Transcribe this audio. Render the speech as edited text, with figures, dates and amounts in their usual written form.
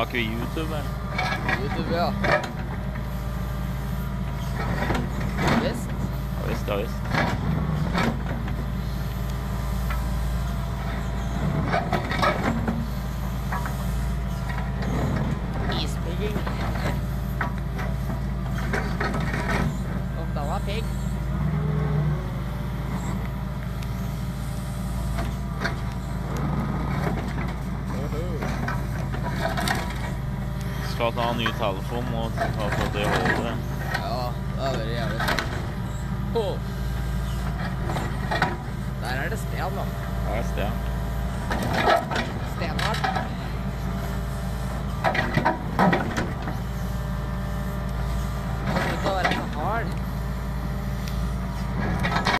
Snakker vi YouTube, eller? YouTube, ja. Visst. Ja visst, ja visst. Isbygging. Da var pigg. Skal ta en ny telefon og ha fått det i hodet. Ja, det har vært jævlig fint. Der er det sten, da. Der er sten.